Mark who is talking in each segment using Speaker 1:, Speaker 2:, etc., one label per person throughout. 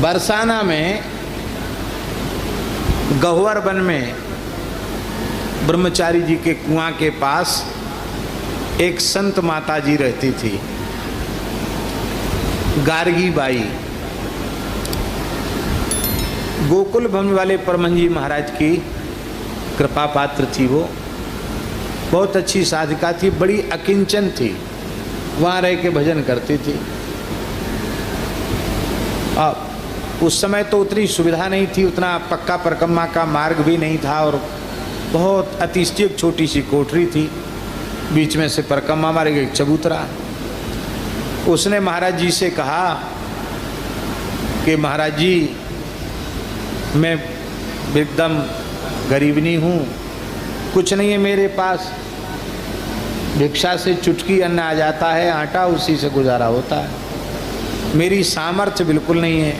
Speaker 1: बरसाना में गहुवर वन में ब्रह्मचारी जी के कुआं के पास एक संत माता जी रहती थी, गार्गी बाई। गोकुल भवन वाले परमहंस महाराज की कृपा पात्र थी। वो बहुत अच्छी साधिका थी, बड़ी अकिंचन थी, वहाँ रह के भजन करती थी। अब उस समय तो उतनी सुविधा नहीं थी, उतना पक्का परिक्रमा का मार्ग भी नहीं था, और बहुत अतिशय छोटी सी कोठरी थी, बीच में से परिक्रमा मार्ग एक चबूतरा। उसने महाराज जी से कहा कि महाराज जी, मैं एकदम गरीबनी हूँ, कुछ नहीं है मेरे पास, भिक्षा से चुटकी अन्न आ जाता है, आटा उसी से गुजारा होता है, मेरी सामर्थ्य बिल्कुल नहीं है,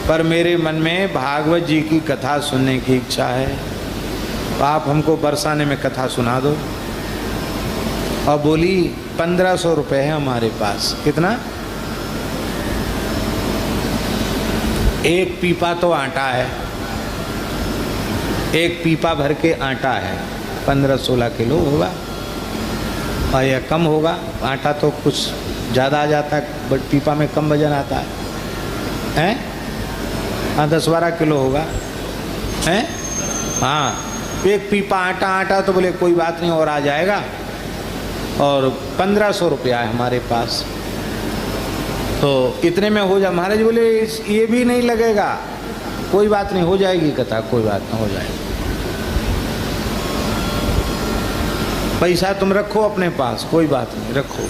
Speaker 1: पर मेरे मन में भागवत जी की कथा सुनने की इच्छा है, तो आप हमको बरसाने में कथा सुना दो। और बोली 1500 रुपये है हमारे पास। कितना? एक पीपा तो आटा है, एक पीपा भर के आटा है, 15-16 किलो होगा, और यह कम होगा। आटा तो कुछ ज़्यादा आ जाता है, बट पीपा में कम वजन आता है, हैं? हाँ, 10-12 किलो होगा, हैं? हाँ, एक पीपा आटा तो बोले कोई बात नहीं, और आ जाएगा, और 1500 रुपया है हमारे पास, तो इतने में हो जा। महाराज बोले ये भी नहीं लगेगा, कोई बात नहीं, हो जाएगी कथा, कोई बात नहीं, हो जाएगी, पैसा तुम रखो अपने पास, कोई बात नहीं, रखो।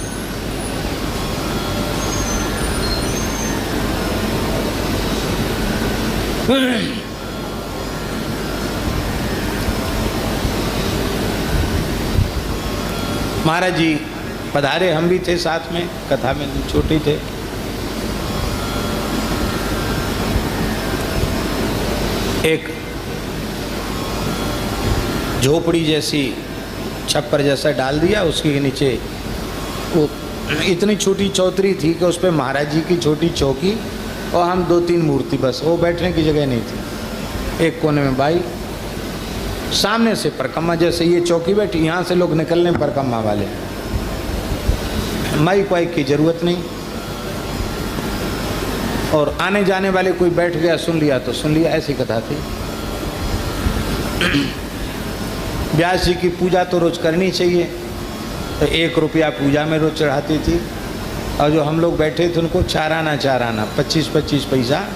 Speaker 1: महाराज जी पधारे, हम भी थे साथ में, कथा में छोटे थे। एक झोपड़ी जैसी छप्पर जैसा डाल दिया, उसके नीचे वो इतनी छोटी चौतरी थी कि उस पर महाराज जी की छोटी चौकी और हम 2-3 मूर्ति, बस, वो बैठने की जगह नहीं थी। एक कोने में बाई, सामने से परिक्रमा, जैसे ये चौकी बैठी, यहाँ से लोग निकलने परिक्रमा वाले, माइक वाइक की जरूरत नहीं, और आने जाने वाले कोई बैठ गया, सुन लिया तो सुन लिया, ऐसी कथा थी। व्यास जी की पूजा तो रोज करनी चाहिए, तो 1 रुपया पूजा में रोज चढ़ाती थी, और जो हम लोग बैठे थे उनको 4 आना 25-25 पैसा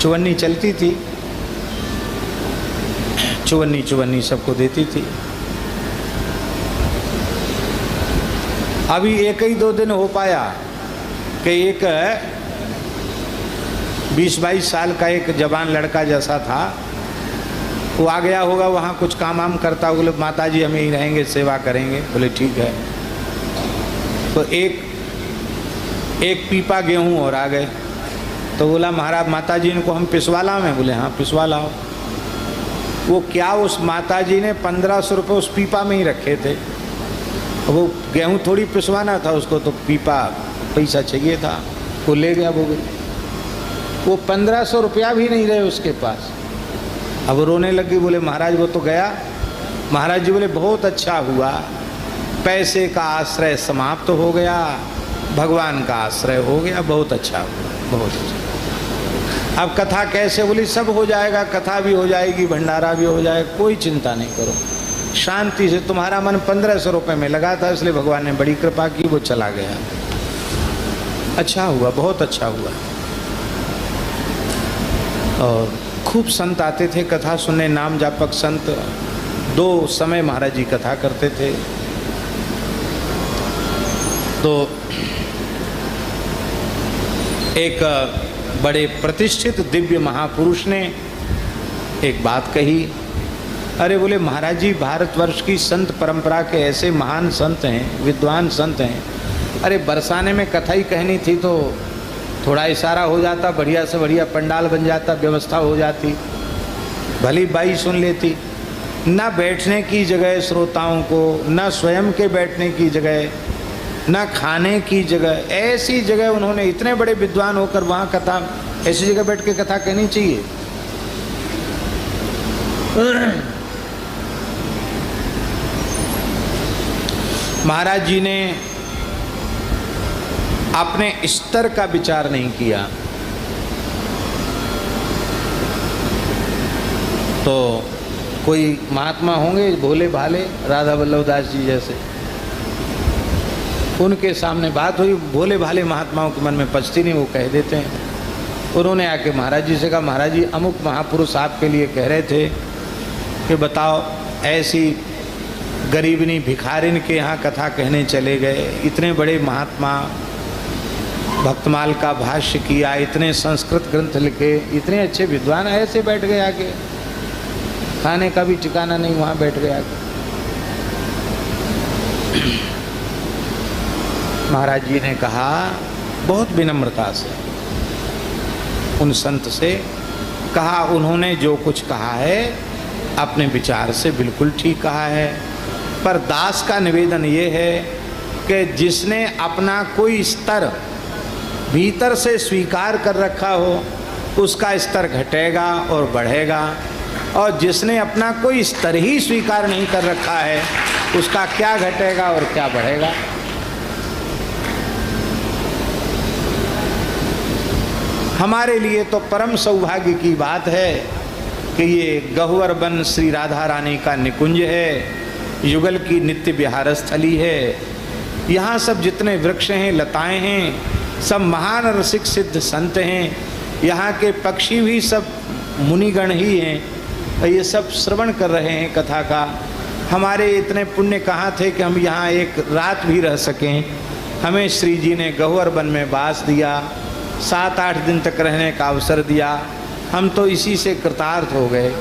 Speaker 1: चुवन्नी चलती थी, चुवन्नी सबको देती थी। अभी 1-2 दिन हो पाया कि एक 20-22 साल का एक जवान लड़का जैसा था, वो आ गया होगा, वहाँ कुछ काम वाम करता, बोले माता जी हम यहीं रहेंगे, सेवा करेंगे। बोले ठीक है, तो एक पीपा गेहूँ और आ गए, तो बोला महाराज माता जी इनको हम पिसवा लाओ? मैं बोले हाँ पिसवा लाओ। वो क्या, उस माता जी ने 1500 रुपये उस पीपा में ही रखे थे, वो गेहूँ थोड़ी पिसवाना था उसको, तो पीपा पैसा चाहिए था, वो ले गया। वो 1500 रुपया भी नहीं रहे उसके पास। अब वो रोने लगी, बोले महाराज वो तो गया। महाराज जी बोले बहुत अच्छा हुआ, पैसे का आश्रय समाप्त हो गया, भगवान का आश्रय हो गया, बहुत अच्छा हुआ, बहुत अच्छा। अब कथा कैसे? बोली सब हो जाएगा, कथा भी हो जाएगी, भंडारा भी हो जाएगा, कोई चिंता नहीं करो, शांति से। तुम्हारा मन 1500 रुपये में लगा था, इसलिए भगवान ने बड़ी कृपा की, वो चला गया। अच्छा हुआ, बहुत अच्छा हुआ। और खूब संत आते थे कथा सुनने, नाम जापक संत। 2 समय महाराज जी कथा करते थे। तो एक बड़े प्रतिष्ठित दिव्य महापुरुष ने एक बात कही, अरे बोले महाराज जी भारतवर्ष की संत परंपरा के ऐसे महान संत हैं, विद्वान संत हैं, अरे बरसाने में कथा ही कहनी थी तो थोड़ा इशारा हो जाता, बढ़िया से बढ़िया पंडाल बन जाता, व्यवस्था हो जाती, भली बाई सुन लेती। न बैठने की जगह श्रोताओं को, न स्वयं के बैठने की जगह, ना खाने की जगह, ऐसी जगह उन्होंने, इतने बड़े विद्वान होकर वहाँ कथा, ऐसी जगह बैठ के कथा कहनी चाहिए। महाराज जी ने अपने स्तर का विचार नहीं किया। तो कोई महात्मा होंगे भोले भाले, राधा वल्लभ दास जी जैसे, उनके सामने बात हुई, भोले भाले महात्माओं के मन में पचती नहीं, वो कह देते हैं। उन्होंने आके महाराज जी से कहा, महाराज जी अमुक महापुरुष आपके लिए कह रहे थे कि बताओ, ऐसी गरीबनी भिखारिन के यहाँ कथा कहने चले गए, इतने बड़े महात्मा, भक्तमाल का भाष्य किया, इतने संस्कृत ग्रंथ लिखे, इतने अच्छे विद्वान, ऐसे बैठ गए आके, खाने का भी ठिकाना नहीं, वहाँ बैठ गए आके। महाराज जी ने कहा बहुत विनम्रता से, उन संत से कहा, उन्होंने जो कुछ कहा है अपने विचार से बिल्कुल ठीक कहा है, पर दास का निवेदन ये है कि जिसने अपना कोई स्तर भीतर से स्वीकार कर रखा हो, उसका स्तर घटेगा और बढ़ेगा, और जिसने अपना कोई स्तर ही स्वीकार नहीं कर रखा है, उसका क्या घटेगा और क्या बढ़ेगा। हमारे लिए तो परम सौभाग्य की बात है कि ये गहुवर वन श्री राधा रानी का निकुंज है, युगल की नित्य विहार स्थली है। यहाँ सब जितने वृक्ष हैं, लताएं हैं, सब महान रसिक सिद्ध संत हैं। यहाँ के पक्षी भी सब मुनिगण ही हैं, ये सब श्रवण कर रहे हैं कथा का। हमारे इतने पुण्य कहाँ थे कि हम यहाँ एक रात भी रह सकें। हमें श्री जी ने गहुवर वन में वास दिया, 7-8 दिन तक रहने का अवसर दिया। हम तो इसी से कृतार्थ हो गए।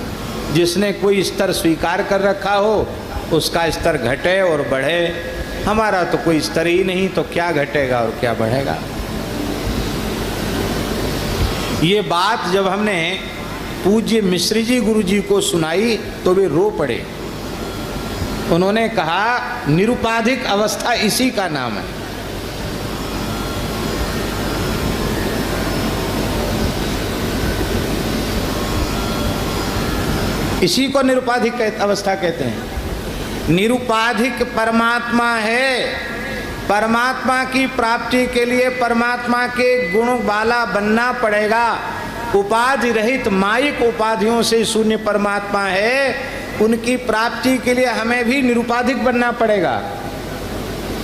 Speaker 1: जिसने कोई स्तर स्वीकार कर रखा हो, उसका स्तर घटे और बढ़े। हमारा तो कोई स्तर ही नहीं, तो क्या घटेगा और क्या बढ़ेगा। ये बात जब हमने पूज्य मिश्री जी गुरु जी को सुनाई तो वे रो पड़े। उन्होंने कहा, निरुपाधिक अवस्था इसी का नाम है। इसी को निरुपाधिक अवस्था कहते हैं। निरुपाधिक परमात्मा है। परमात्मा की प्राप्ति के लिए परमात्मा के गुण वाला बनना पड़ेगा। उपाधि रहित मायिक उपाधियों से शून्य परमात्मा है, उनकी प्राप्ति के लिए हमें भी निरुपाधिक बनना पड़ेगा।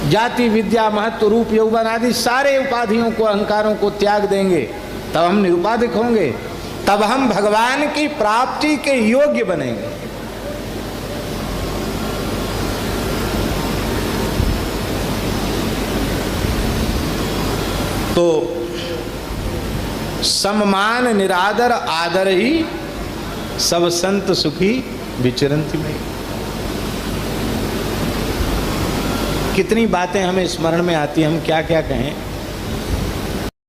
Speaker 1: जाति विद्या महत्व रूप यौवन आदि सारे उपाधियों को, अहंकारों को त्याग देंगे, तब हम निरुपाधिक होंगे, तब हम भगवान की प्राप्ति के योग्य बनेंगे। तो सम्मान निरादर आदर ही सब संत सुखी विचरंति में। कितनी बातें हमें स्मरण में आती हैं, हम क्या क्या कहें।